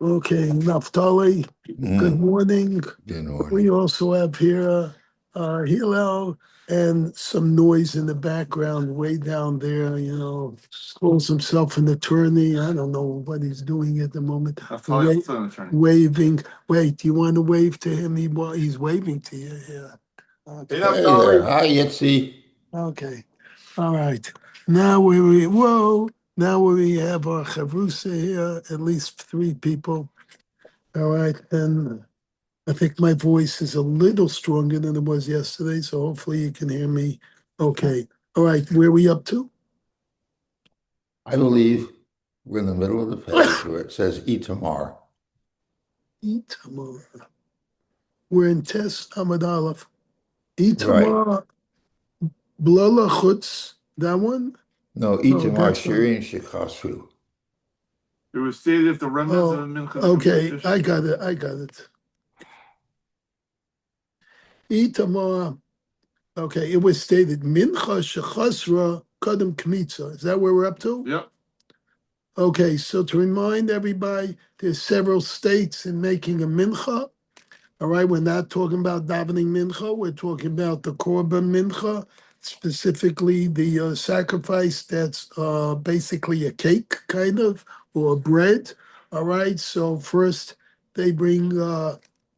Okay, Naftali, good Mm, morning. good We morning. also have here Hillel and some noise in the background way down there, calls himself an attorney. I don't know what he's doing at the moment. Naftali also an attorney. Waving. Wait, do you want to wave to him? He's waving to you here. Hey, Okay. Hey there. Naftali. Hi, Yitzi. Okay. All right. Now we have our chavrusa here, at least three people. All right, and I think my voice is a little stronger than it was yesterday, so hopefully you can hear me okay. All right, where are we up to? I believe we're in the middle of the page where it says Itamar. Itamar. We're in Tes Amud Aleph. Right. Itamar Blala Chutz. That one? No, No, Itamar that's not. Shirin Shikasru. It was stated if the remnants of Oh, the mincha become okay. sufficient. I got it. I got it. Itamar. Okay, it was stated Mincha Shechasra Kadam Kmitza. Is that where we're up to? Yep. Okay, so to remind everybody, there's several states in making a mincha. All right, we're not talking about davening mincha. We're talking about the korban mincha, specifically the sacrifice that's basically a cake, kind of, or bread. All right, so first they bring,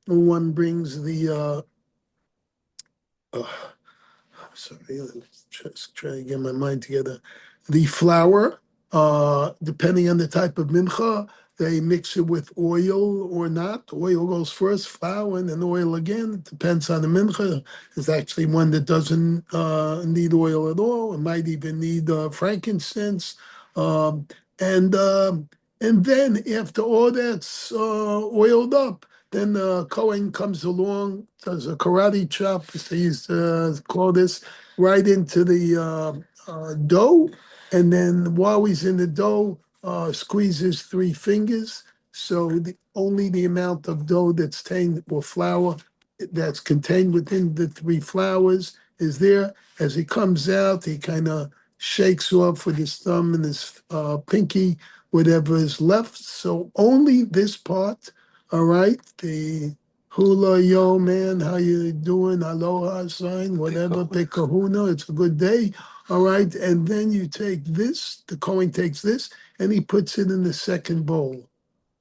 one brings the, uh, sorry, let's just try to get my mind together. The flour, depending on the type of mincha, they mix it with oil or not. Oil goes first, flour, and then oil again. It depends on the mincha. There's actually one that doesn't need oil at all. It might even need frankincense. Um, and and then after all that's oiled up, then Cohen comes along, does a karate chop, as they used to call this, right into the dough. And then while he's in the dough, squeezes three fingers. So only the amount of dough that's contained, or flour that's contained within the three flours is there. As he comes out, he kind of shakes off with his thumb and his pinky whatever is left. So only this part, all right, the hula yo man, how you doing? Aloha sign, whatever, kahuna, it's a good day. All right, and then you take this, the Kohen takes this, and he puts it in the second bowl.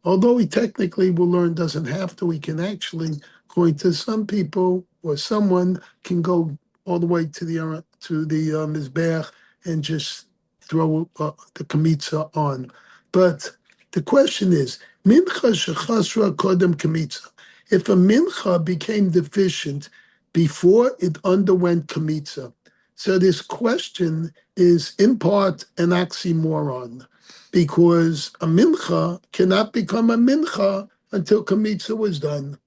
Although he technically will learn doesn't have to, he can actually, according to some people or someone, can go all the way to the mizbeach and just throw the kamitza on. But the question is, mincha shechasra kodem kamitza. If a mincha became deficient before it underwent kamitza, so this question is in part an oxymoron because a mincha cannot become a mincha until kamitza was done.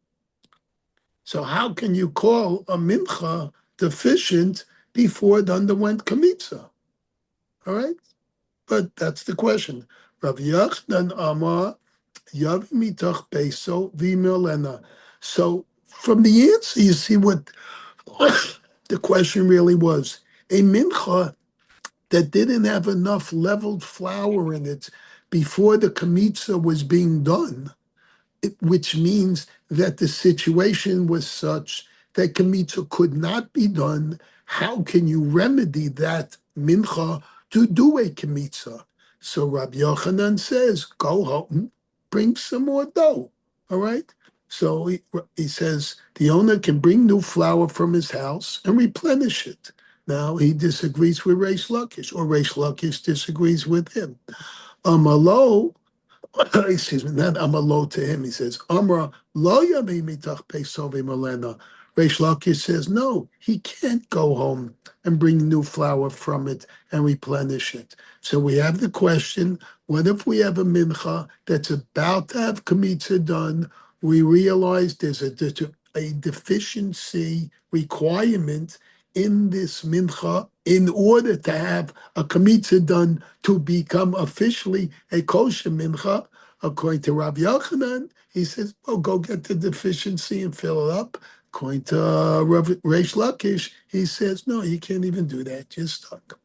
So how can you call a mincha deficient before it underwent kamitza? All right, but that's the question. Rav Yochanan Amar Yav mitach beso v'milena. So from the answer, you see what the question really was. A mincha that didn't have enough leveled flour in it before the kamitza was being done, which means that the situation was such that kamitza could not be done. How can you remedy that mincha to do a kamitza? So Rabbi Yochanan says, go home, bring some more dough. All right. So he says the owner can bring new flour from his house and replenish it. Now he disagrees with Reish Lakish, or Reish Lakish disagrees with him. Amalo, excuse me, not Amalo to him. He says, Amra lo yavi mitach pesovi malena. Reish Lakish says, no, he can't go home and bring new flour from it and replenish it. So we have the question, what if we have a mincha that's about to have kamitza done? We realize there's a deficiency requirement in this mincha in order to have a kamitza done to become officially a kosher mincha. According to Rabbi Yochanan, he says, well, go get the deficiency and fill it up. According to Reish Lakish, he says, no, you can't even do that. You're stuck.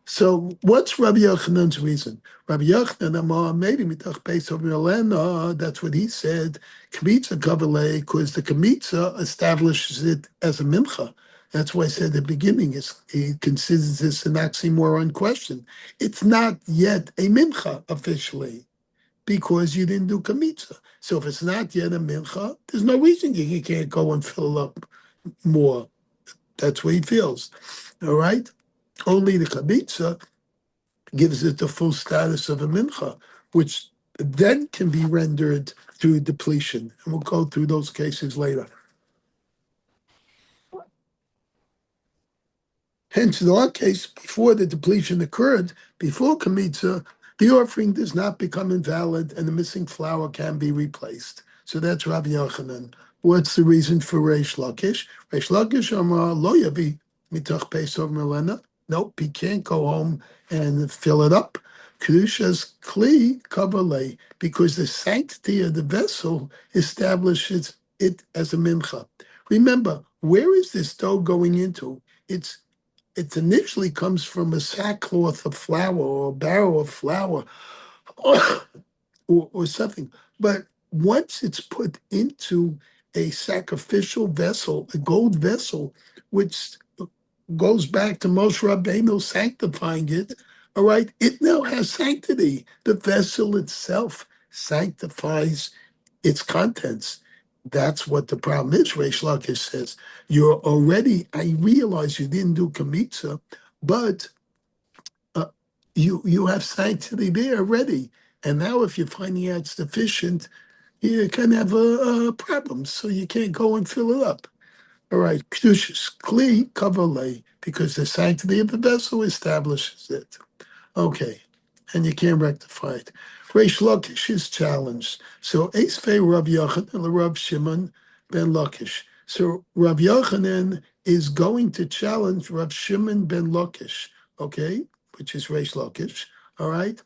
So what's Rabbi Yochanan's reason? Rabbi Yochanan Amar maybe mitach beis of Milena. That's what he said. Kmitza kavale, because the kmitza establishes it as a mincha. That's why I said at the beginning he considers this an oxymoron question. It's not yet a mincha officially because you didn't do kmitza. So if it's not yet a mincha, there's no reason you can't go and fill up more. That's what he feels. All right. Only the kmitza gives it the full status of a mincha, which then can be rendered through depletion. And we'll go through those cases later. Hence, in our case, before the depletion occurred, before Kamitza, the offering does not become invalid and the missing flour can be replaced. So that's Rabbi Yochanan. What's the reason for Reish Lakish? Reish Lakish Amar lo yavi mitach pesov melena. Nope, he can't go home and fill it up. Kedusha's kli kavalei, because the sanctity of the vessel establishes it as a mincha. Remember, where is this dough going into? It initially comes from a sackcloth of flour or a barrel of flour or something. But once it's put into a sacrificial vessel, a gold vessel, which goes back to Moshe Rabbeinu sanctifying it, all right, it now has sanctity. The vessel itself sanctifies its contents. That's what the problem is, Reish Lakish says. I realize you didn't do Kamitza, but uh, you have sanctity there already. And now if you're finding out it's deficient, you can have a problem. So you can't go and fill it up. All right, Kedushas Kli Kavalei, because the sanctity of the vessel establishes it. Okay, and you can't rectify it. Reish Lakish is challenged. So Eisvei Rav Yochanan and Rav Shimon ben Lakish. So Rav Yochanan is going to challenge Rav Shimon ben Lakish, okay, which is Reish Lakish, all right,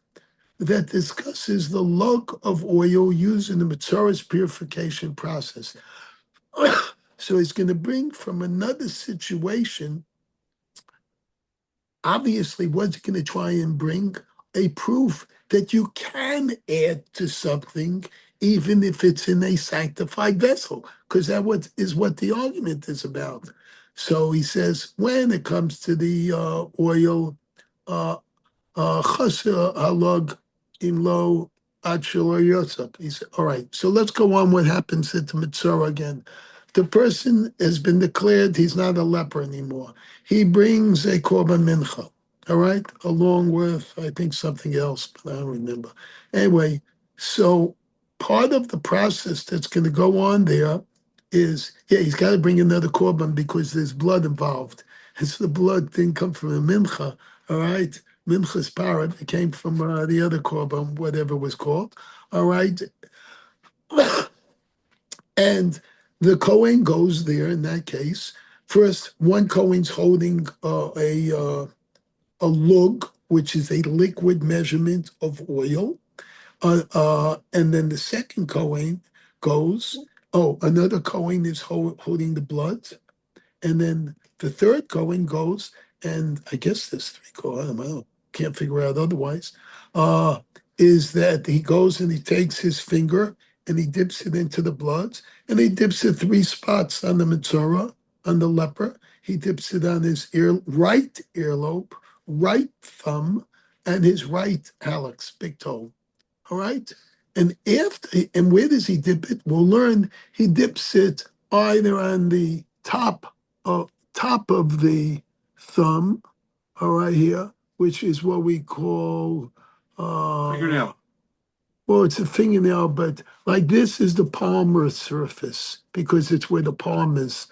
that discusses the log of oil used in the Mitzora's purification process. So he's going to bring from another situation. Obviously, what's going to try and bring a proof that you can add to something even if it's in a sanctified vessel, because is what the argument is about. So he says, when it comes to the oil, Chasir halog imlo ad shelo yosef. He said, all right, so let's go on what happens at the Mitzvah again. The person has been declared he's not a leper anymore. He brings a korban mincha, all right, along with, I think, something else, but I don't remember. Anyway, so part of the process that's going to go on there is, he's got to bring another korban because there's blood involved. And so the blood didn't come from a mincha, all right? Minchas Parad, it came from the other korban, whatever it was called, all right? And the Kohen goes there in that case. First, one Kohen's holding a lug, which is a liquid measurement of oil. And then the second Kohen goes, another Kohen is holding the blood. And then the third Kohen goes, and I guess there's three Kohen, I don't know, can't figure out otherwise, is that he goes and he takes his finger and he dips it into the blood, and he dips it three spots on the Mitzorah, on the leper. He dips it on his right earlobe, right thumb, and his right hallux, big toe. All right? And where does he dip it? We'll learn he dips it either on the top of the thumb, all right here, which is what we call Fingernail. well, it's a fingernail, but like this is the palmar surface because it's where the palm is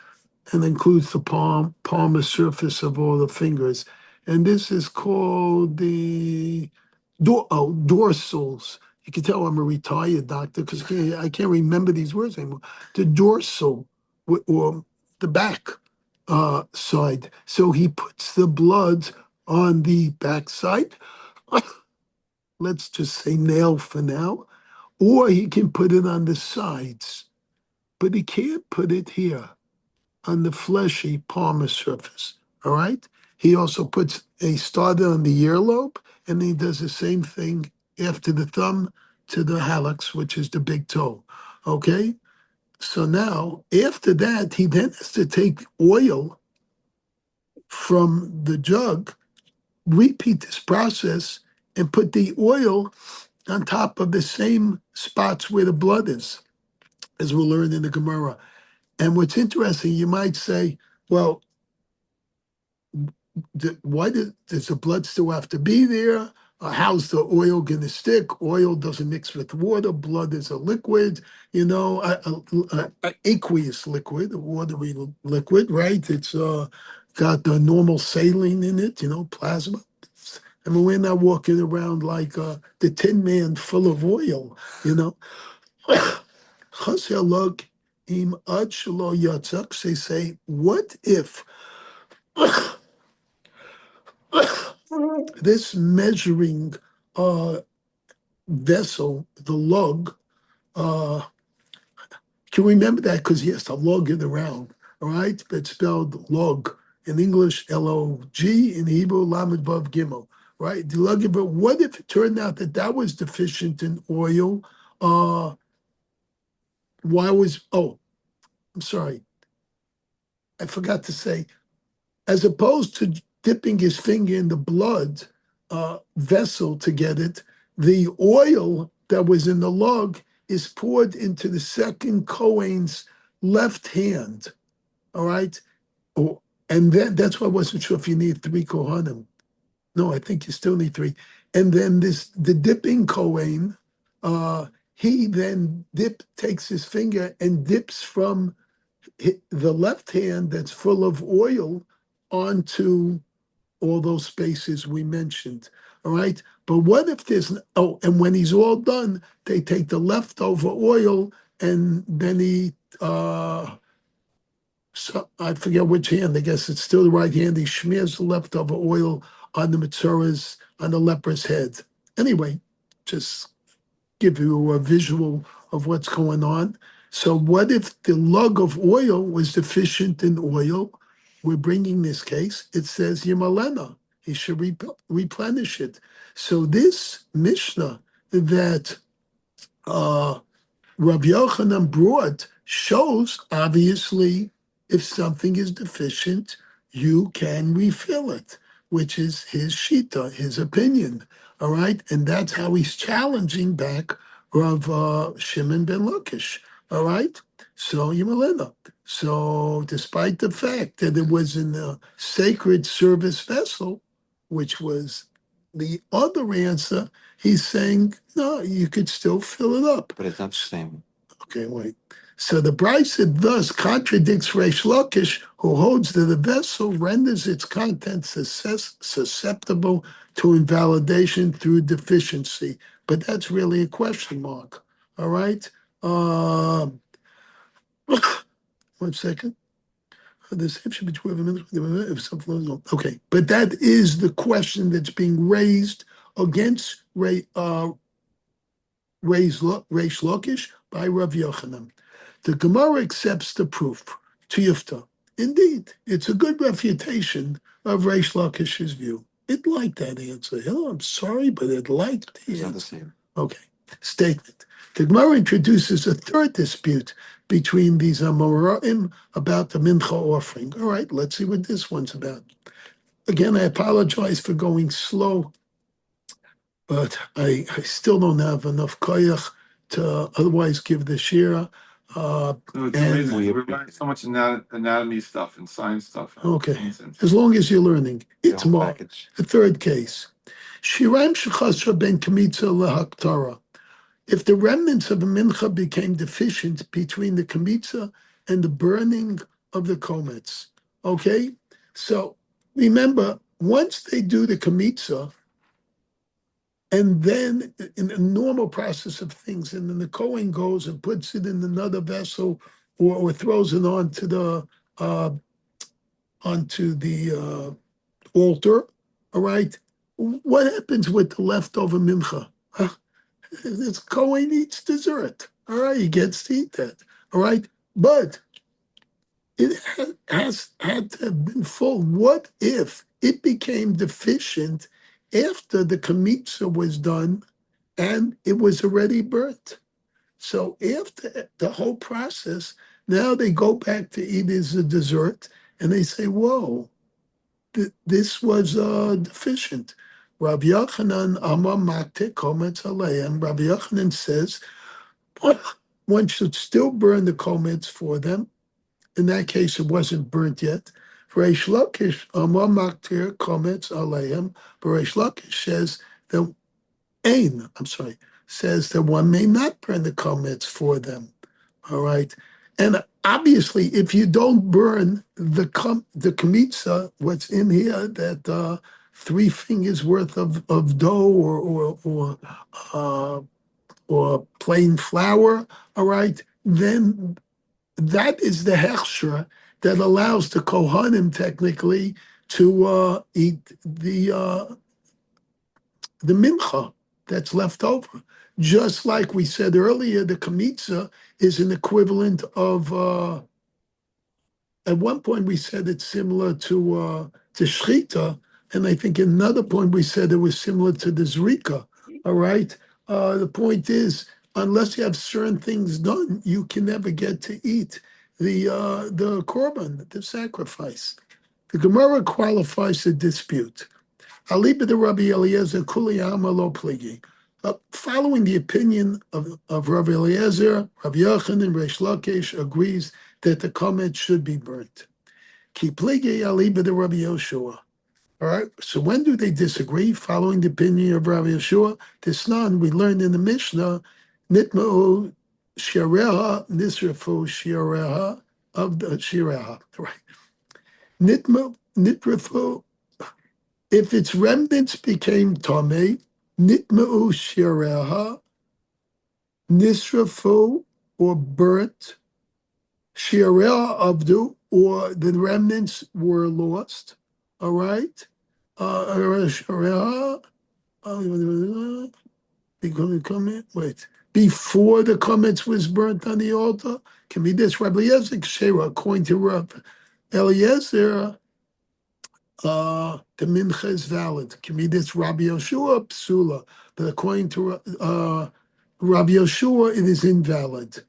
and includes the palmar surface of all the fingers. And this is called the dorsals. You can tell I'm a retired doctor because I can't remember these words anymore. The dorsal or the back side. So he puts the blood on the back side. Let's just say nail for now. Or he can put it on the sides, but he can't put it here on the fleshy palmar surface. All right? He also puts a starter on the earlobe, and he does the same thing after the thumb to the hallux, which is the big toe. Okay? So now, after that, he then has to take oil from the jug, repeat this process, and put the oil on top of the same spots where the blood is, as we'll learn in the Gemara. And what's interesting, you might say, well, why does the blood still have to be there? How's the oil going to stick? Oil doesn't mix with water. Blood is a liquid, a aqueous liquid, a watery liquid, right? It's got the normal saline in it, plasma. I mean, we're not walking around like the Tin Man full of oil, you know. Chaselog im ad shelo yatzak. They say, what if this measuring vessel, the lug, can you remember that? Because he has to lug it around, all right? But it's spelled log in English, Log, in Hebrew, Lamed Vav Gimel, right? The lug, but what if it turned out that that was deficient in oil? I'm sorry, I forgot to say, as opposed to dipping his finger in the blood vessel to get it, the oil that was in the log is poured into the second Kohen's left hand. All right. Oh, and then that's why I wasn't sure if you need three Kohanim. No, I think you still need three. And then the dipping Kohen, he then takes his finger and dips from the left hand that's full of oil onto all those spaces we mentioned. All right. But what if and when he's all done, they take the leftover oil and then so I forget which hand, I guess it's still the right hand. He smears the leftover oil on the Matzoras, on the leper's head. Anyway, just give you a visual of what's going on. So what if the lug of oil was deficient in oil? We're bringing this case. It says Yimalena. He should replenish it. So this Mishnah that Rav Yochanan brought shows, obviously, if something is deficient, you can refill it, which is his shita, his opinion. All right. And that's how he's challenging back Rav Shimon ben Lakish. All right. So Yimalena. So despite the fact that it was in a sacred service vessel, which was the other answer, he's saying, no, you could still fill it up. But it's not the same. Okay, wait. So the Brisa thus contradicts Reish Lakish, who holds that the vessel renders its contents susceptible to invalidation through deficiency. But that's really a question mark. All right? 1 second. The same should be true of a minute if something. Okay, but that is the question that's being raised against Reish Lakish by Rav Yochanan. The Gemara accepts the proof, Tiyufta. Indeed, it's a good refutation of Reish Lakish's view. It liked that answer. Oh, I'm sorry, but it liked the It's answer. not the same. Okay. Statement. The Gemara introduces a third dispute between these Amoraim about the Mincha offering. All right, let's see what this one's about. Again, I apologize for going slow, but I still don't have enough koyach to otherwise give the shira. No, it's And- amazing. We're learning so much anatomy stuff and science stuff. Okay, Nonsense. as long as you're learning. The It's whole more. package. The third case. Shiraim shechasra ben kamitza lehaktara. If the remnants of a mincha became deficient between the kamitza and the burning of the komets. Okay? So remember, once they do the kamitza, and then in the normal process of things, and then the Kohen goes and puts it in another vessel or throws it onto the altar, all right? What happens with the leftover mincha? Huh? This Kohen eats dessert, all right? He gets to eat that, all right? But it had to have been full. What if it became deficient after the Kmitza was done and it was already burnt. So after the whole process, now they go back to eat as a dessert and they say, whoa, this was deficient. Rabbi Yochanan Amar Makte Kometz Aleim. Rabbi Yochanan says one should still burn the komets for them. In that case, it wasn't burnt yet. Reish Lakish Amar Maktir Komets Aleim. But Reish Lakish says that says that one may not burn the komets for them. All right. And obviously, if you don't burn the kamitza, what's in here, that 3 fingers worth of dough or plain flour, all right, then that is the hechsher that allows the kohanim technically to eat the mincha that's left over. Just like we said earlier, the kamitza is an equivalent of. At one point, we said it's similar to shchita, and I think at another point we said it was similar to the zrika. All right. The point is, unless you have certain things done, you can never get to eat the korban, the sacrifice. The Gemara qualifies the dispute. Aliba de Rabbi Eliezer Kuliyama lo pligi. Following the opinion of Rabbi Eliezer, Rabbi Yochanan and Reish Lakish agrees that the komet should be burnt. Ki pligi aliba de Rabbi Yoshua. All right. So when do they disagree? Following the opinion of Rabbi Yoshua, this non we learned in the Mishnah, nitma'u shireha nisrafu shireha of the shireha. Right. Nitrafu. If its remnants became tamei, nitma'u shireha, nisrafu, or burnt, shireha avdu, or the remnants were lost. All right? Shireha, wait. Before the comets was burnt on the altar, can be this Rabbi Eliezer Kshera, according to Rabbi Eliezer, the mincha is valid. Can be this Rabbi Yoshua psula, but according to Rabbi Yoshua, it is invalid.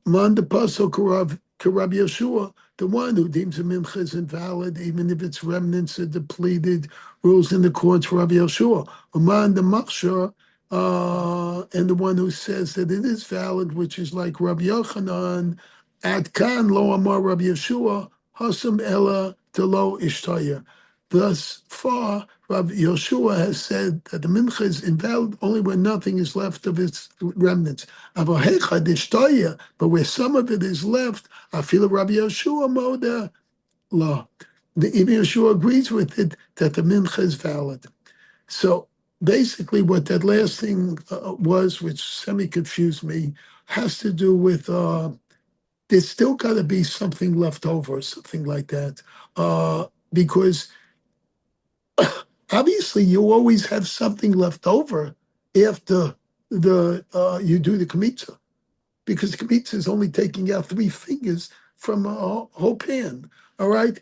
Man the pasuk Rabbi Yoshua, the one who deems a mincha is invalid, even if its remnants are depleted, rules in the courts for Rabbi Yoshua. Man the machshar, and the one who says that it is valid, which is like Rabbi Yochanan, ad kan lo amar Rabbi Yoshua, hasam ella to lo ishtaya. Thus far, Rabbi Yoshua has said that the mincha is invalid only when nothing is left of its remnants. But where some of it is left, I feel Rabbi Yoshua moda law. Even Yoshua agrees with it that the mincha is valid. So basically, what that last thing was, which semi-confused me, has to do with there's still got to be something left over, something like that, because obviously you always have something left over after you do the kamitza, because the kamitza is only taking out 3 fingers from a whole pan. All right,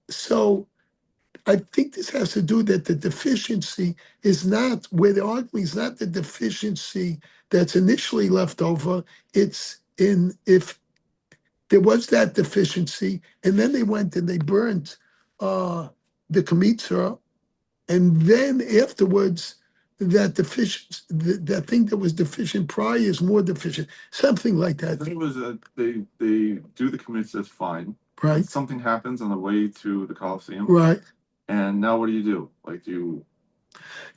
so I think this has to do that the deficiency is not where the argument is not the deficiency that's initially left over. It's in if there was that deficiency, and then they went and they burnt the kamitza, and then afterwards that deficient that thing that was deficient prior is more deficient, something like I that. think it was they do the commit says fine. Right. Something happens on the way to the Coliseum. Right. And now what do? Like you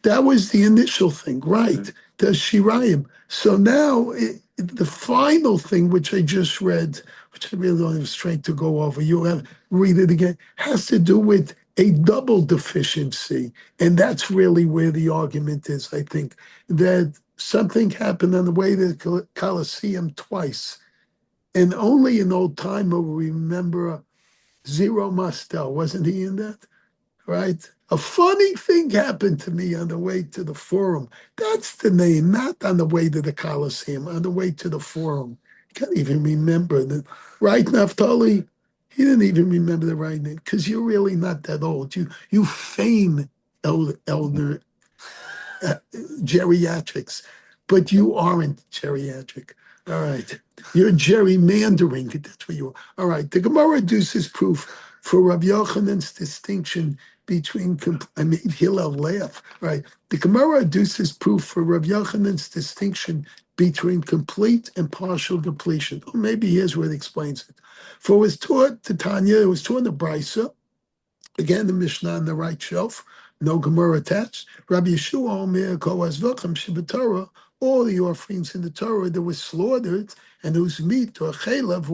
That was the initial thing, right? Okay. The Shirayim. So now the final thing, which I just read, which I really don't have strength to go over, you have read it again, has to do with a double deficiency. And that's really where the argument is, I think, that something happened on the way to the Coliseum twice. And only an old timer will remember Zero Mostel. Wasn't he in that? Right? A funny thing happened to me on the way to the forum. That's the name, not on the way to the Coliseum, on the way to the forum. Can't even remember that. Right, Naftali? He didn't even remember the right name because you're really not that old. You feign elder geriatrics, but you aren't geriatric. All right. You're gerrymandering. That's what you are. All right. The Gemara adduces proof for Rav Yochanan's distinction between, I made Hillel laugh. All right. The Gemara adduces proof for Rav Yochanan's distinction between complete and partial depletion. Or maybe here's where it explains it. For it was taught to Tanya, it was taught in the Brisa, again, the Mishnah on the right shelf, no Gemara attached. Rabbi Yeshua Omer Koas V'chem Sheb'Torah, all the offerings in the Torah that were slaughtered and whose meat or chaylev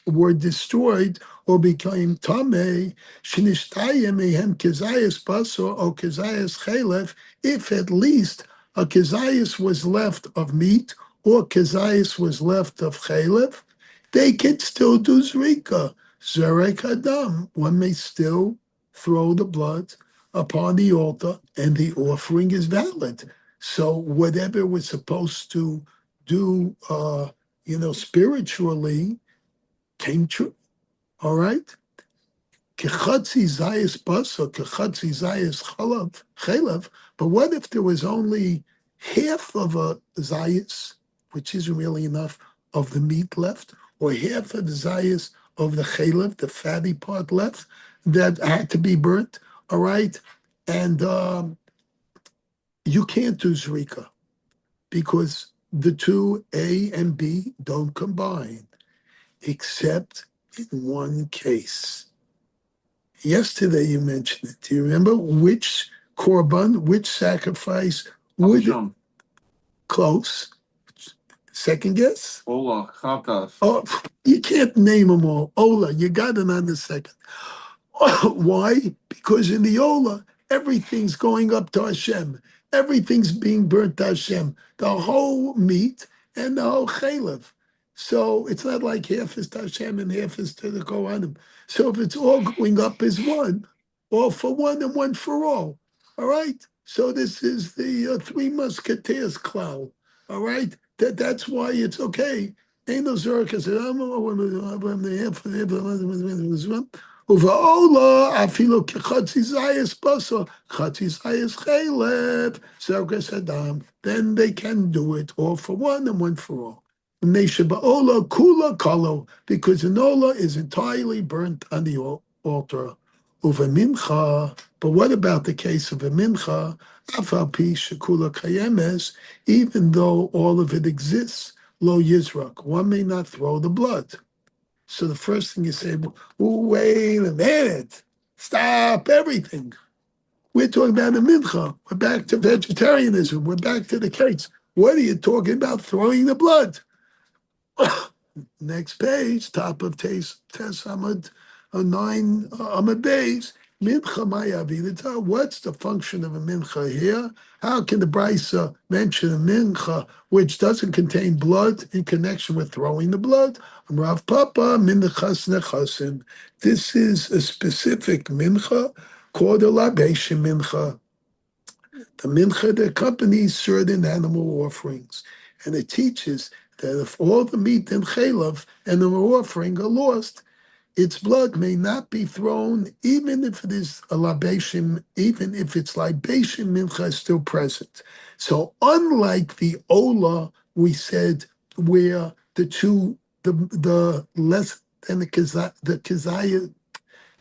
were destroyed or became tamei, shenishtaye mehem kezayis basor or kezayis chaylev, if at least a kezayis was left of meat or kezayis was left of chaylev, they can still do zrika. Zerek Adam, one may still throw the blood upon the altar and the offering is valid. So whatever we're supposed to do, spiritually came true. All right? Kechatzi zayis basa, kechatzi zayis chalav. But what if there was only half of a zayis, which isn't really enough, of the meat left, or half of the zayis of the chalav, the fatty part left, that had to be burnt? All right? And you can't do zrika because the two, A and B, don't combine, except in one case. Yesterday you mentioned it. Do you remember which korban, which sacrifice would Hashem, close? Second guess? Ola, Chatas. Oh, you can't name them all. Ola, you got it on the second. Why? Because in the Ola, everything's going up to Hashem. Everything's being burnt to Hashem. The whole meat and the whole chaylev. So it's not like half is to Hashem and half is to the Kohanim. So if it's all going up as one, all for one and one for all right? So this is the Three Musketeers cloud, all right? That's why it's okay. Ain't no Zerka said, Uvaola afilo kechatzi zayis baso, chatzi zayis chaylev, zerkas adam. Then they can do it all for one and one for all. Ola kula kalo, because an ola is entirely burnt on the altar. Uva mincha, but what about the case of a mincha? Afal pi shekula kayemes, even though all of it exists, lo yizrak, one may not throw the blood. So the first thing you say, wait a minute, stop everything. We're talking about a mincha. We're back to vegetarianism. We're back to the case. What are you talking about throwing the blood? Next page, top of Tes Amud 9 Amud Beis. Mincha Mayavidita. What's the function of a mincha here? How can the Brisa mention a mincha which doesn't contain blood in connection with throwing the blood? Rav Papa Minchas Nechasim. This is a specific mincha called a Labesha mincha. The mincha that accompanies certain animal offerings. And it teaches that if all the meat and chaylev and the offering are lost, its blood may not be thrown, even if it is a libation, even if its libation mincha is still present. So unlike the ola, we said where the less than the kazayas,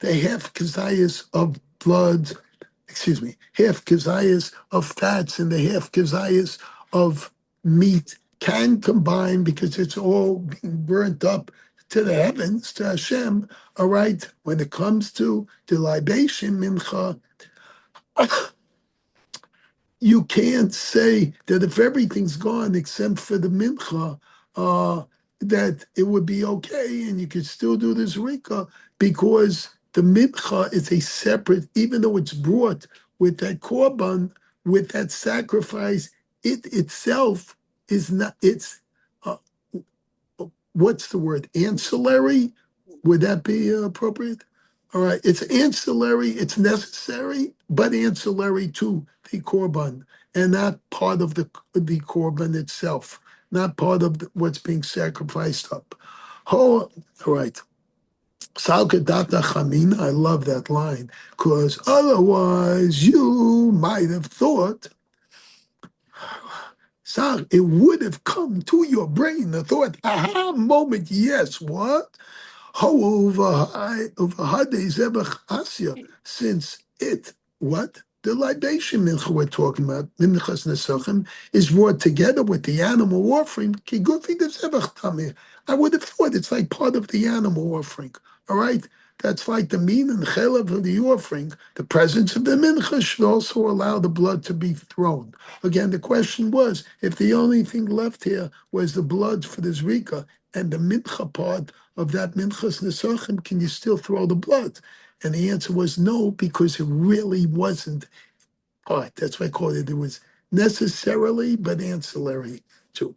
the half kazayas of blood, half kazayas of fats and the half kazayas of meat can combine because it's all being burnt up to the heavens, to Hashem, all right? When it comes to the libation mincha, you can't say that if everything's gone except for the mincha, that it would be okay and you could still do this rika because the mincha is a separate, even though it's brought with that korban, with that sacrifice, it itself is not, it's, what's the word, ancillary? Would that be appropriate? All right, it's ancillary, it's necessary, but ancillary to the korban and not part of the korban itself, not part of what's being sacrificed up. Oh, all right. Salkadata Chamina, I love that line, because otherwise you might have thought, it would have come to your brain the thought, aha moment, yes, what? Since it, what? The libation mincha we're talking about, minchas nesachim, is brought together with the animal offering. I would have thought it's like part of the animal offering. All right? That's like the mean and chelav of the offering. The presence of the mincha should also allow the blood to be thrown. Again, the question was, if the only thing left here was the blood for the zrika and the mincha part of that minchas nesachim, can you still throw the blood? And the answer was no, because it really wasn't part. That's why I call it. It was necessarily, but ancillary too.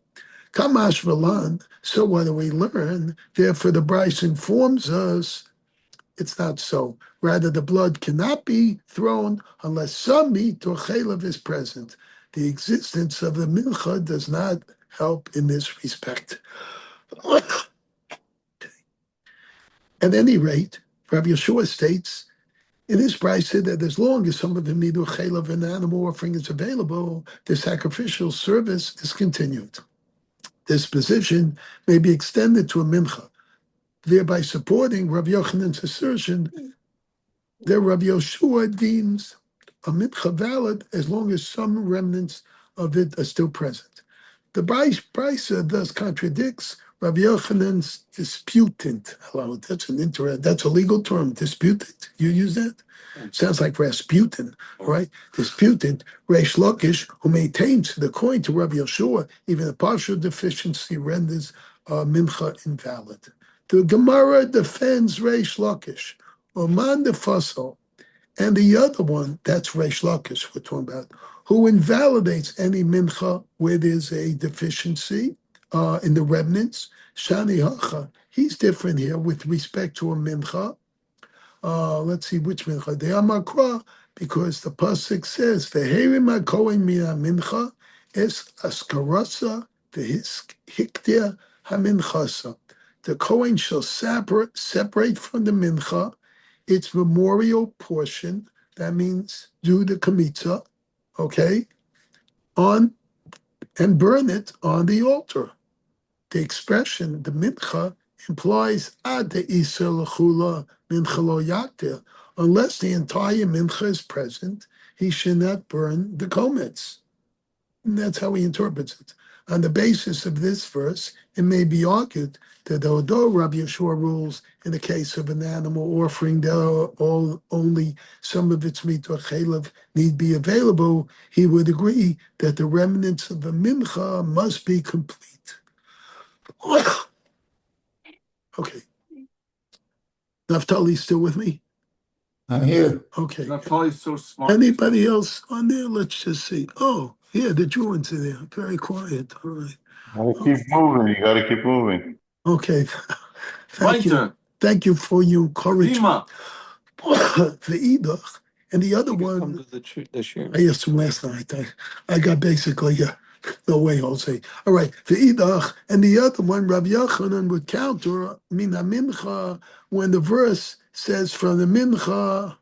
Kamash Valan. So what do we learn? Therefore, the Bryce informs us it's not so. Rather, the blood cannot be thrown unless some meat or chaylev is present. The existence of the mincha does not help in this respect. At any rate, Rabbi Yeshua states in his brisa that as long as some of the midu chaylev and animal offering is available, the sacrificial service is continued. This position may be extended to a mincha, thereby supporting Rabbi Yochanan's assertion that Rabbi Yeshua deems a mincha valid as long as some remnants of it are still present. The brisa thus contradicts Rabbi Yochanan's disputant. Hello, that's a legal term, disputant. You use that? Sounds like Rasputin, all right? Disputant, Reish Lakish, who maintains the coin to Rabbi Yeshua, even a partial deficiency renders mincha invalid. The Gemara defends Reish Lakish, Oman de Fasol, and the other one, that's Reish Lakish we're talking about, who invalidates any mincha where there's a deficiency in the remnants. Shani Hacha, he's different here with respect to a mincha. Let's see which mincha. The Amakra, because the pasuk says, "Ve'herim hakohen mina mincha es askarasa v'hiktia haminchasa." The kohen shall separate from the mincha its memorial portion. That means do the kamitza, okay, on and burn it on the altar. The expression, the mincha, implies ad isa l'chula mincha lo yaktir. Unless the entire mincha is present, he should not burn the komets. And that's how he interprets it. On the basis of this verse, it may be argued that although Rabbi Yeshua rules in the case of an animal offering that only some of its meat or chaylev need be available, he would agree that the remnants of the mincha must be complete. Okay. Naftali still with me? I'm here. Okay. Naftali's so smart. Anybody else on there? Let's just see. Oh, yeah, the Jewans are there. Very quiet. All right. Keep moving. You got to keep moving. Okay. Thank you. Weiter. Thank you for your encouragement. Lima. The Edach and the other one, I asked him last night. I got basically, no way, Jose. All right, the Edach and the other one, Rav Yochanan would counter Mina Mincha when the verse says from the Mincha,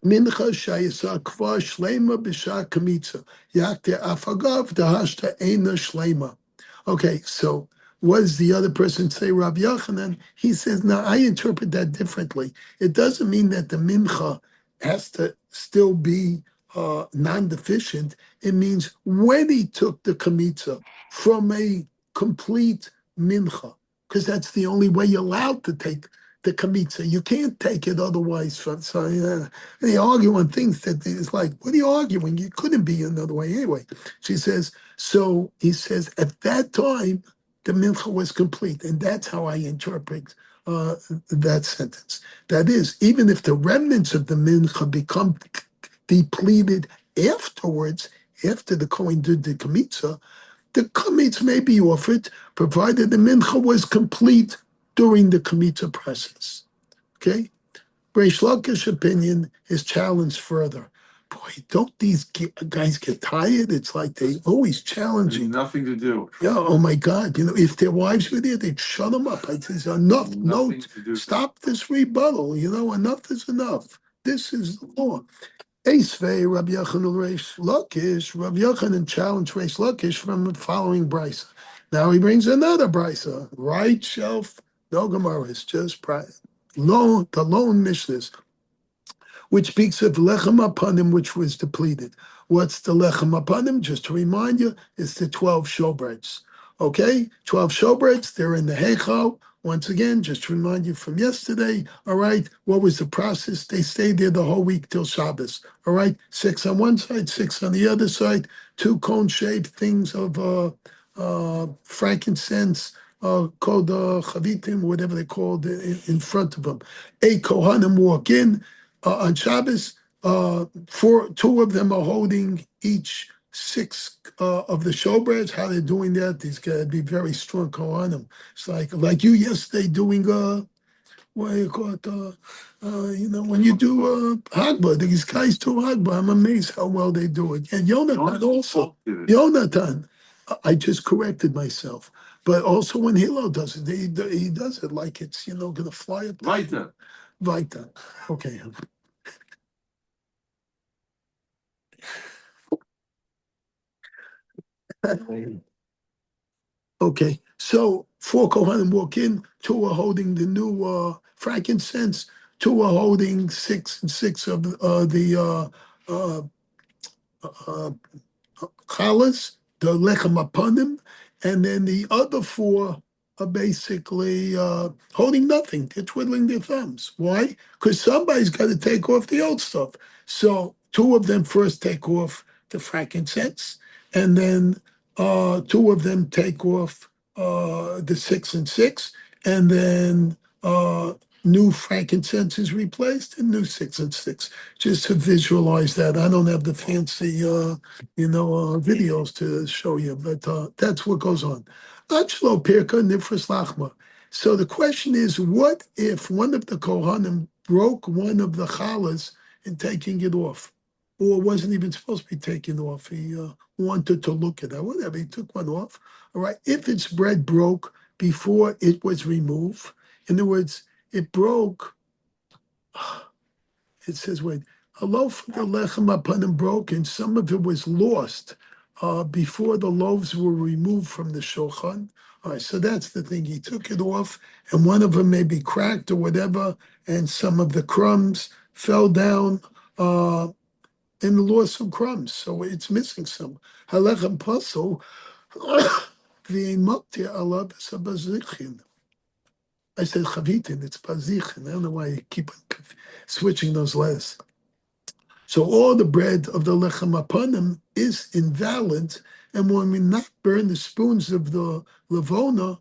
Mincha shayisa kvar shlema b'shah kamitza yakte afagav dahashta eina shlema. Okay, so what does the other person say, Rabbi Yochanan? He says, no, I interpret that differently. It doesn't mean that the mincha has to still be non-deficient. It means when he took the kamitza from a complete mincha, because that's the only way you're allowed to take the kamitza. You can't take it otherwise. They argue on things that it's like, what are you arguing? It couldn't be another way anyway. She says, so he says, at that time, the mincha was complete. And that's how I interpret that sentence. That is, even if the remnants of the mincha become depleted afterwards, after the Kohen did the kamitza, the kamitza may be offered, provided the mincha was complete during the kamitza process. Okay? Reish Lakish's opinion is challenged further. boy, don't these guys get tired? It's like they always There's challenging. nothing to do. Yeah, oh my God. If their wives were there, they'd shut them up. I'd say, enough, no, Nothing to do. stop this rebuttal. Enough is enough. This is the law. Esvei Rabbi Yochanan Reish Lakish, Rabbi Yochanan challenged Reish Lakish from the following brisa. Now he brings another brisa, right shelf, no Gemara, just the lone Mishnahs, which speaks of lechem apanim, which was depleted. What's the lechem apanim? Just to remind you, it's the 12 showbreads. Okay, 12 showbreads, they're in the Heichal. Once again, just to remind you from yesterday, all right, what was the process? They stayed there the whole week till Shabbos, all right? 6 on one side, 6 on the other side, two cone-shaped things of frankincense, called chavitim, whatever they called, in front of them. 8 Kohanim walk in, on Shabbos, two of them are holding each 6 of the showbreads. How they're doing that? These got to be very strong Kohanim. It's like you yesterday doing what do you call it? When you do Hagbah, these guys do Hagbah. I'm amazed how well they do it. And Yonatan also. Yonatan, I just corrected myself. But also when Hilo does it, he does it like it's going to fly up. Weiter. Weiter. Okay. Okay, so 4 Kohanim walk in, 2 are holding the new frankincense, 2 are holding 6 and 6 of the challahs, the lechem apanim, and then the other 4 are basically holding nothing. They're twiddling their thumbs. Why? Because somebody's got to take off the old stuff. So 2 of them first take off the frankincense, and then 2 of them take off the 6 and 6, and then new frankincense is replaced and new 6 and 6. Just to visualize that. I don't have the fancy videos to show you, but that's what goes on. Achlo pirka nifras lachma. So the question is, what if one of the Kohanim broke one of the challahs in taking it off? Or wasn't even supposed to be taken off. He wanted to look at it. Whatever, he took one off. All right, if its bread broke before it was removed, in other words, it broke, it says, wait, a loaf of the lechem apanim broke, and some of it was lost before the loaves were removed from the shulchan. All right, so that's the thing. He took it off, and one of them may be cracked or whatever, and some of the crumbs fell down and lost some crumbs. So it's missing some. Halechem pasul, v'ein maktir alav sabazichin. I said chavitin, it's bazichin. I don't know why you keep on switching those letters. So all the bread of the lechem apanim is invalid, and when we not burn the spoons of the lavona,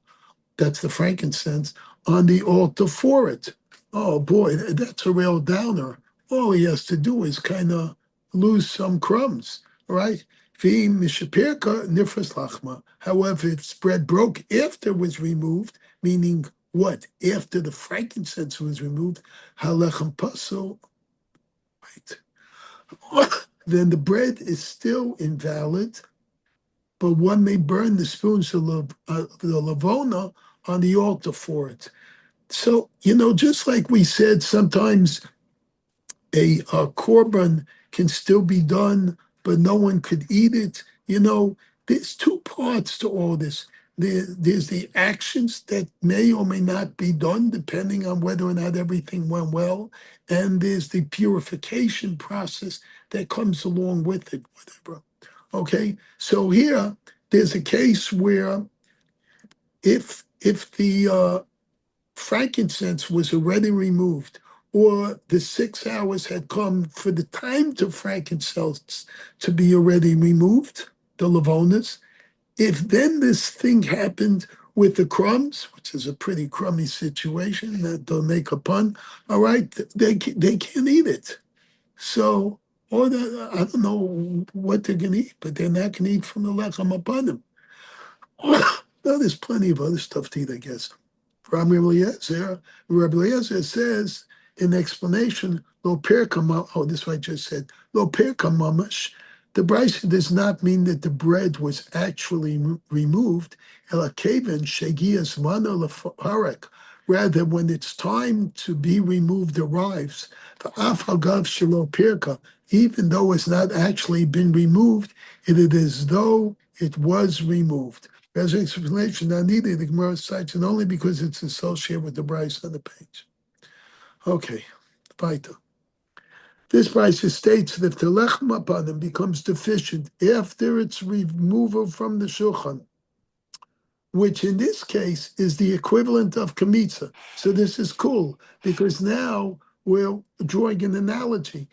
that's the frankincense, on the altar for it. Oh boy, that's a real downer. All he has to do is kind of lose some crumbs, right? However, if its bread broke after it was removed, meaning what? After the frankincense was removed, halechem pasul, right? Then the bread is still invalid, but one may burn the spoons of the lavona on the altar for it. So, just like we said, sometimes a korban can still be done, but no one could eat it. There's 2 parts to all this. There's the actions that may or may not be done, depending on whether or not everything went well. And there's the purification process that comes along with it, whatever. Okay, so here, there's a case where if the frankincense was already removed, or the 6 hours had come for the time to frankincense to be already removed, the lavonas. If then this thing happened with the crumbs, which is a pretty crummy situation, that don't make a pun, all right, they can't eat it. So, I don't know what they're going to eat, but they're not going to eat from the lechem apanim. Now, there's plenty of other stuff to eat, I guess. Rabbi Eliezer says In explanation, lo perka, oh, this is what I just said, lo perka mamash. The brisa does not mean that the bread was actually removed. Elakeven shegias mana lefarek. Rather, when its time to be removed arrives, the afagav shelo perka, even though it's not actually been removed, it is as though it was removed. As an explanation not needed, the Gemara cites it only because it's associated with the brisa on the page. Okay, weiter. This brisa states that if the lechem apanim becomes deficient after its removal from the shulchan, which in this case is the equivalent of kamitza. So this is cool because now we're drawing an analogy.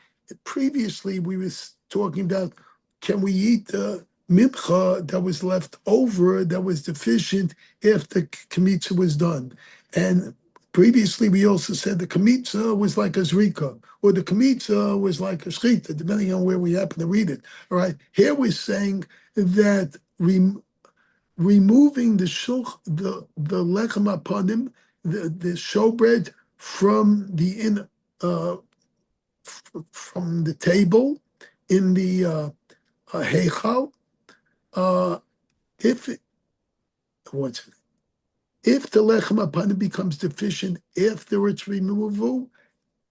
Previously, we were talking about can we eat the mincha that was left over that was deficient if the kamitza was done, and previously we also said the kamitza was like a zrika or the kamitza was like a shchita, depending on where we happen to read it. All right, here we're saying that removing the lechem apanim, the showbread from the from the table in the heichal. If what's it? If the lechem apanim becomes deficient after its removal,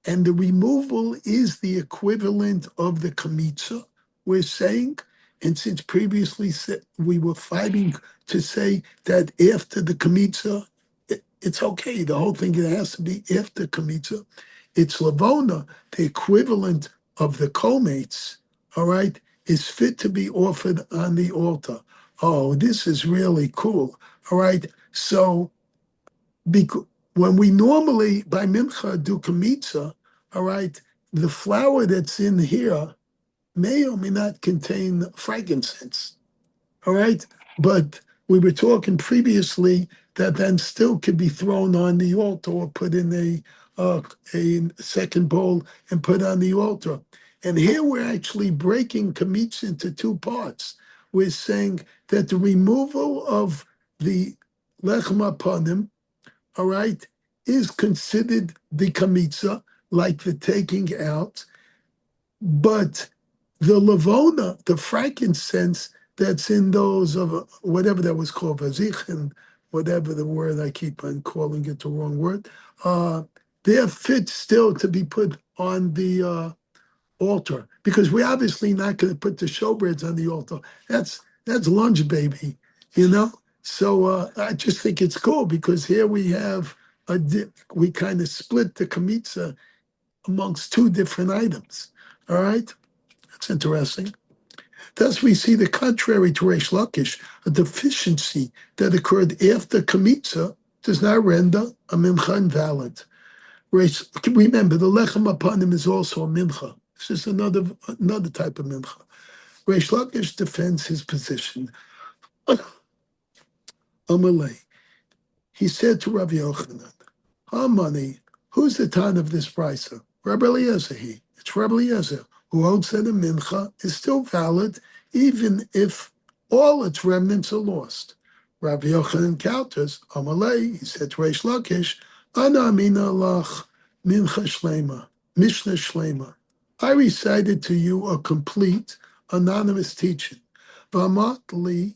and the removal is the equivalent of the kamitza, we're saying, and since previously we were fighting to say that after the kamitza, it's okay. The whole thing, it has to be after kamitza. It's lavona, the equivalent of the colmates, all right, is fit to be offered on the altar. Oh, this is really cool, all right? So because when we normally by mincha do kamitza, all right, the flour that's in here may or may not contain frankincense, all right, but we were talking previously that then still could be thrown on the altar or put in a second bowl and put on the altar. And here we're actually breaking kamitza into two parts. We're saying that the removal of the lechem apanim, all right, is considered the kamitza, like the taking out, but the lavona, the frankincense that's in those of whatever that was called, vazichin, whatever the word I keep on calling it the wrong word, they're fit still to be put on the altar because we're obviously not going to put the showbreads on the altar. That's lunch, baby, you know. So I just think it's cool because here we have we kind of split the kamitza amongst two different items. All right, that's interesting. Thus, we see the contrary to Reish Lakish, a deficiency that occurred after kamitza does not render a mincha invalid. Remember, the lechem apanim is also a mincha. It's just another type of mincha. Reish Lakish defends his position. Amalei. He said to Rabbi Yochanan, Hamani, who's the ton of this brisa? Rabbi Eliezer, It's Rabbi Eliezer, who holds that a mincha is still valid even if all its remnants are lost. Rabbi Yochanan counters, Amalei, he said to Reish Lakish, Ana amina lach mincha shlema, mishnah shlema. I recited to you a complete anonymous teaching. V'amat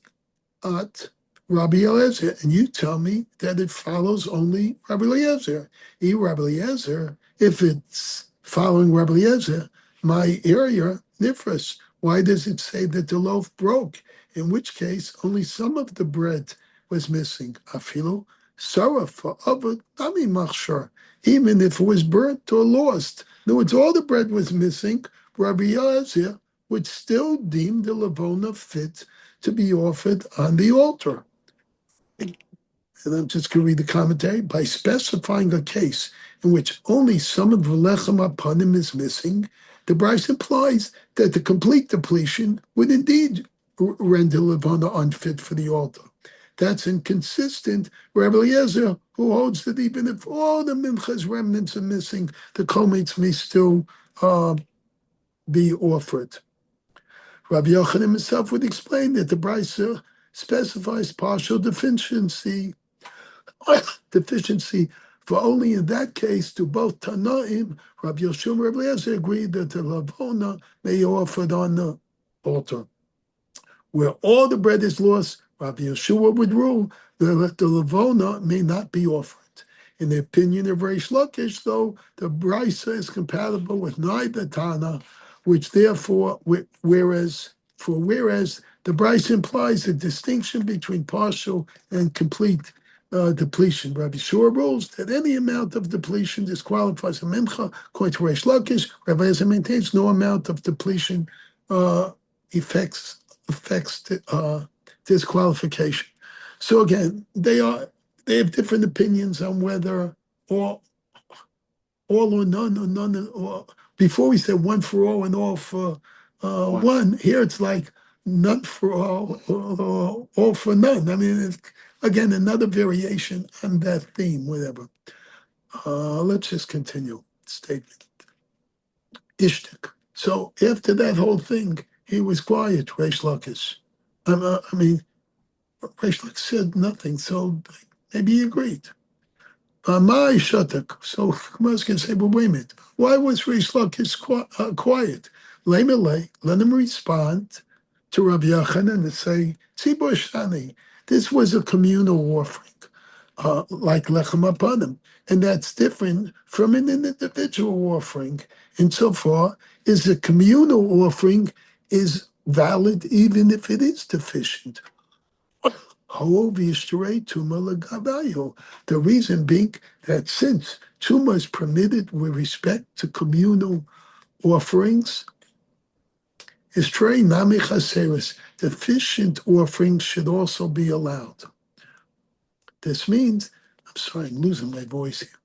at Rabbi Eliezer, and you tell me that it follows only Rabbi Eliezer. Rabbi Eliezer, if it's following Rabbi Eliezer, my area nifras. Why does it say that the loaf broke? In which case, only some of the bread was missing. Afilu sarah for avod nami machshar. Even if it was burnt or lost, in other words, all the bread was missing. Rabbi Eliezer would still deem the lavona fit to be offered on the altar. And I'm just going to read the commentary. By specifying a case in which only some of the lechem apanim is missing, the brisa implies that the complete depletion would indeed render lavona unfit for the altar. That's inconsistent. Rabbi Eliezer, who holds that even if all the mincha's remnants are missing, the colmates may still be offered. Rabbi Yochanan himself would explain that the brisa specifies partial deficiency For only in that case do both Tanaim, Rabbi Yoshua and Rabbi Eliezer, agree that the lavona may be offered on the altar. Where all the bread is lost, Rabbi Yeshua would rule that the lavona may not be offered. In the opinion of Reish Lakish, though, the brisa is compatible with neither Tana, which therefore, whereas the brisa implies a distinction between partial and complete depletion. Rabbi Shua rules that any amount of depletion disqualifies a mincha. According to Reish Lakish, Rabbi Eliezer maintains no amount of depletion affects disqualification. So again, they have different opinions on whether all or none or before we said one for all and all for one. Here it's like none for all all for none. I mean, it's, again, another variation on that theme. Whatever. Let's just continue. Statement. Ishtik. So after that whole thing, he was quiet, Reish Lakish. I mean, Reish Lakish said nothing, so maybe he agreed. My shatak. So Gemara can say, well, wait a minute. Why was Reish Lakish quiet? Let him respond to Rabbi Yochanan and say, Tzibor Shani, this was a communal offering, like Lechem Apanim. And that's different from an individual offering insofar as a communal offering is valid even if it is deficient. The reason being that since Tuma is permitted with respect to communal offerings, is trey nami chaseris, deficient offerings should also be allowed. This means, I'm sorry, I'm losing my voice here.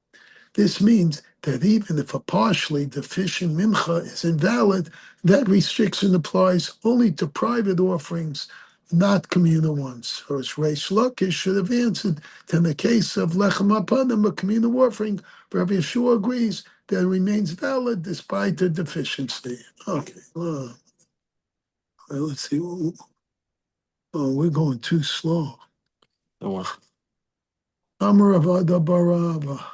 This means that even if a partially deficient mincha is invalid, that restriction applies only to private offerings, not communal ones. So as Reish Lakish should have answered that in the case of Lechem Apanim, a communal offering, Rabbi Yeshua agrees that it remains valid despite the deficiency. Okay, let's see. Oh, we're going too slow. Don't worry. Amar Avada Barava.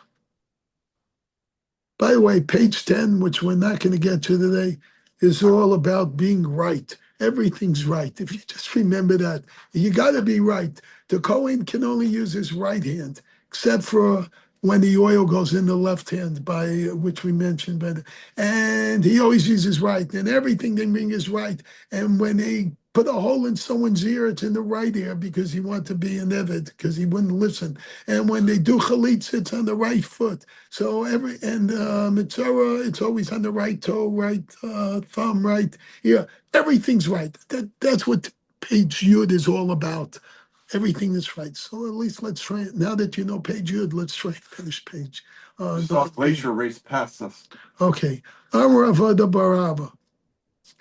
By the way, page 10, which we're not going to get to today, is all about being right. Everything's right. If you just remember that, you got to be right. The Kohen can only use his right hand, except for when the oil goes in the left hand, by which we mentioned. And he always uses right, and everything they bring is right. And when they put a hole in someone's ear, it's in the right ear because he wanted to be an Evid, because he wouldn't listen. And when they do chalitza, it's on the right foot. So mitzvah, it's always on the right toe, right thumb, right ear. Everything's right. That's what page Yud is all about. Everything is right. So at least let's try it. Now that you know page Yud, let's try and finish page. Soft glacier raced past us. Okay. Amar Avada Barava.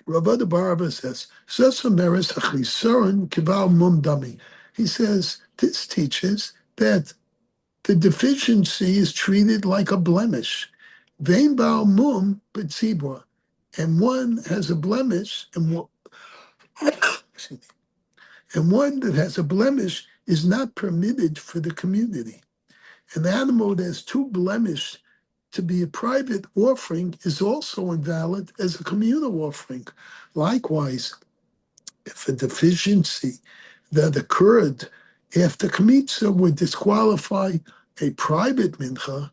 Ravada Barava says, Sesameres Achisaron Kival Mumdami. He says, this teaches that the deficiency is treated like a blemish. Vein Baal Mum Betzibor. And one has a blemish, and one that has a blemish is not permitted for the community. An animal that has two blemishes to be a private offering is also invalid as a communal offering. Likewise, if a deficiency that occurred after Kmitza would disqualify a private mincha,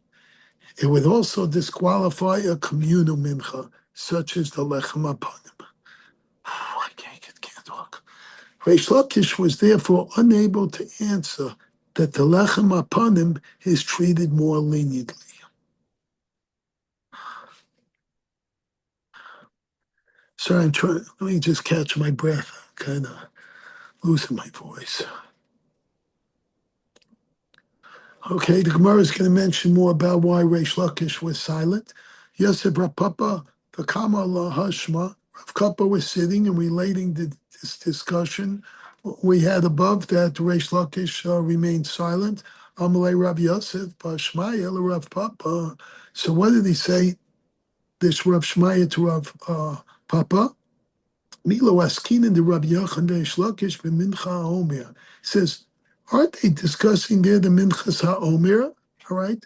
it would also disqualify a communal mincha, such as the Lechem Apanim. I can't talk. Reish Lakish was therefore unable to answer that the Lechem Apanim is treated more leniently. Sorry, let me just catch my breath. I'm kind of losing my voice. Okay, the Gemara is going to mention more about why Reish Lakish was silent. Yosef Rav Papa, the Kama La Hashma, Rav Kappa was sitting and relating this discussion we had above that Reish Lakish remained silent. Amalei Rav Yosef, Bashmaya, Rav Papa. So what did he say? This Rav Shmaya to Rav Papa. Milo Askin and the Rabbi Yochanan Reish Lakish b'mincha ha'omer. He says, aren't they discussing there the minchas ha'omer? all right?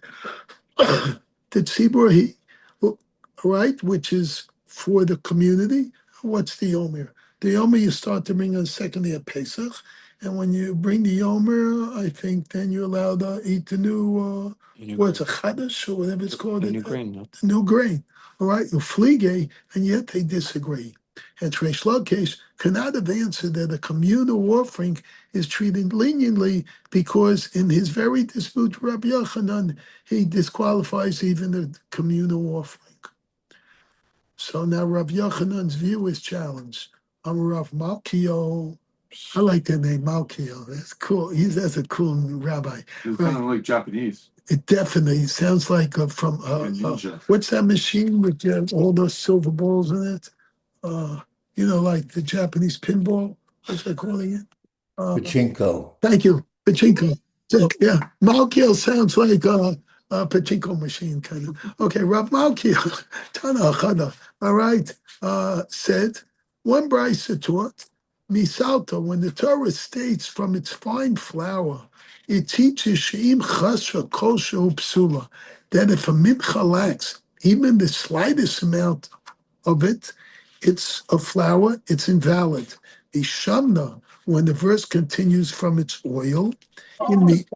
The tzibur, all right, which is for the community. What's the yomer? The yomer you start to bring on the second day of Pesach, and when you bring the yomer, I think then you're allowed to eat the new, what's a chadash or whatever it's called, The new grain, no? the new grain. All right, you flige, and yet they disagree. And Reish Lakish cannot have answered that a communal offering is treated leniently because in his very dispute with Rabbi Yochanan, he disqualifies even the communal offering. So now Rav Yochanan's view is challenged. I'm Rav Malkio. I like that name, Malkio. That's cool. That's a cool rabbi. It's Right. kind of like Japanese. It definitely sounds like from ninja. what's that machine with all those silver balls in it? Like the Japanese pinball. What's that calling it? Pachinko. Thank you, pachinko. So, yeah, Malkiel sounds like a pachinko machine, kind of. Okay, Rav Malkiel, Tana Chada, all right, said, one brisa taught, Misalta, when the Torah states from its fine flour, it teaches She'im Chasra Kol Shehu Psula, that if a mincha lacks even the slightest amount of it, it's a flour, it's invalid. Ishamna, when the verse continues from its oil, it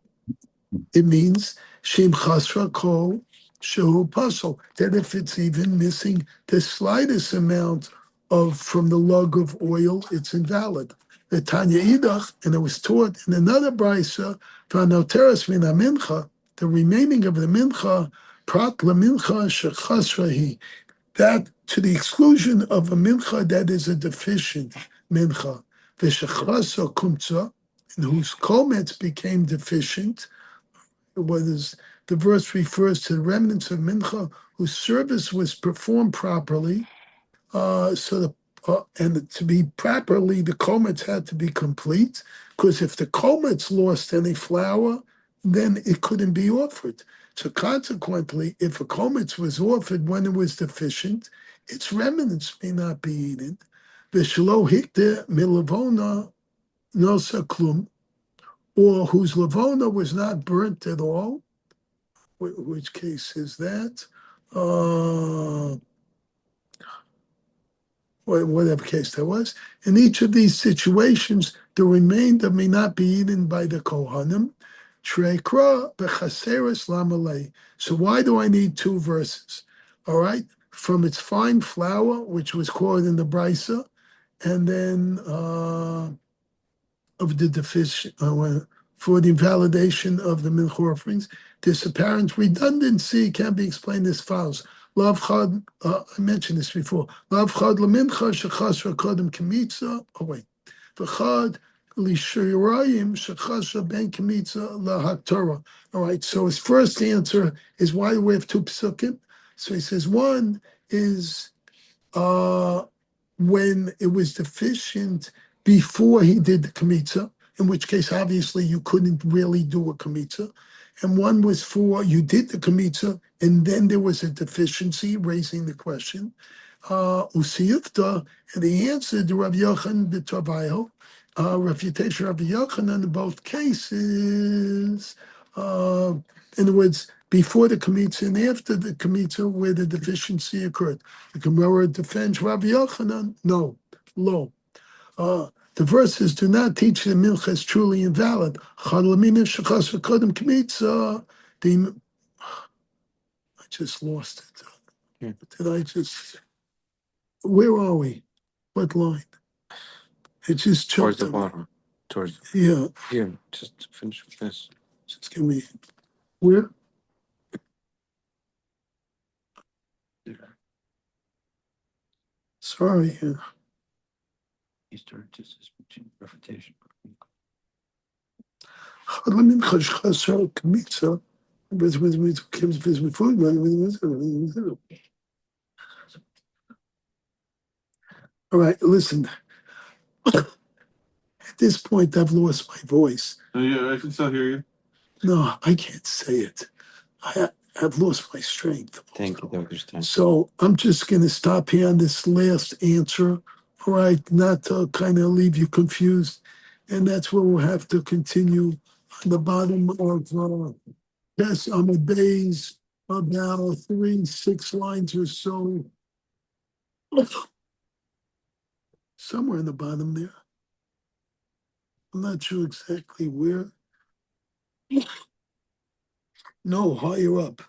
means Shem Chasra Kol Shehu Pasol, that if it's even missing the slightest amount of from the lug of oil, it's invalid. The Tanya Idach, and it was taught in another brisa, Vanoteres min mincha, the remaining of the mincha, Prat la mincha shechasrahi, that to the exclusion of a mincha that is a deficient mincha, v'shechasa kumtza, and whose komets became deficient, was the verse refers to the remnants of mincha whose service was performed properly. And to be properly, the komets had to be complete, because if the komets lost any flour, then it couldn't be offered. So consequently, if a komets was offered when it was deficient, its remnants may not be eaten. V'shelo hikte milavona nosa klum, or whose lavona was not burnt at all. Which case is that? Whatever case that was. In each of these situations, the remainder may not be eaten by the Kohanim. Treikra bechaseres lamalei. So why do I need two verses? All right, from its fine flour, which was quoted in the Brisa, and then of the deficient for the invalidation of the mincha offerings. This apparent redundancy can be explained as follows. Lav chad, I mentioned this before. Lav chad lemincha shechasra kodem kemitza. Oh wait, v'chad lishirayim shechasra ben kemitza lahaktorah. All right. So his first answer is why do we have two psukim? So he says one is when it was deficient before he did the kamitza, in which case obviously you couldn't really do a kamitza, and one was for you did the kamitza and then there was a deficiency, raising the question. Usiyufta, and he answered the Rav Yochanan the Tavayo, refutation of Rav Yochanan in both cases. In other words, before the Kmitza and after the Kmitza, where the deficiency occurred. The Gemara defends Rabbi Yochanan. No, lo. The verses do not teach the mincha is truly invalid. I just lost it. Did I just? Where are we? What line? It just Towards choked the on me. bottom. Towards Yeah, here. Just finish with this. just give me where. Sorry. He started just this refutation. All right, listen. At this point, I've lost my voice. Yeah, I can still hear you. No, I can't say it. I've lost my strength. Thank you, Dr. Stein. So I'm just going to stop here on this last answer. All right, not to kind of leave you confused. And that's where we'll have to continue on the bottom of Yes, on the days about 6 lines or so. Somewhere in the bottom there. I'm not sure exactly where. No, higher up.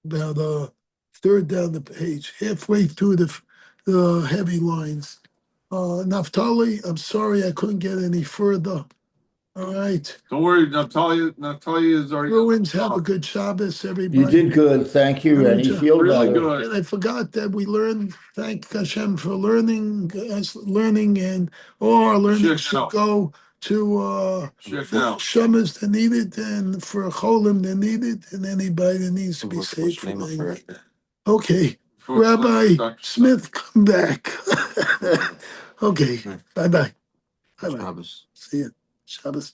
About third down the page, halfway through the heavy lines. Naphtali, I'm sorry I couldn't get any further. All right. Don't worry, Natalia is already. Bruins, have a good Shabbos, You everybody. did good, thank you. Any feel Really better? good. And I forgot that we learned, thank Hashem for learning, us learning, and all our learning Shechel. should go to Shechel. Shamas that need it, and for Cholim that need it, and anybody that needs to be What's saved name from of anger. her? Okay, For Rabbi Dr. Smith, come back. Okay, Right. bye-bye. Bye-bye. Shabbos. See ya. Shabbos.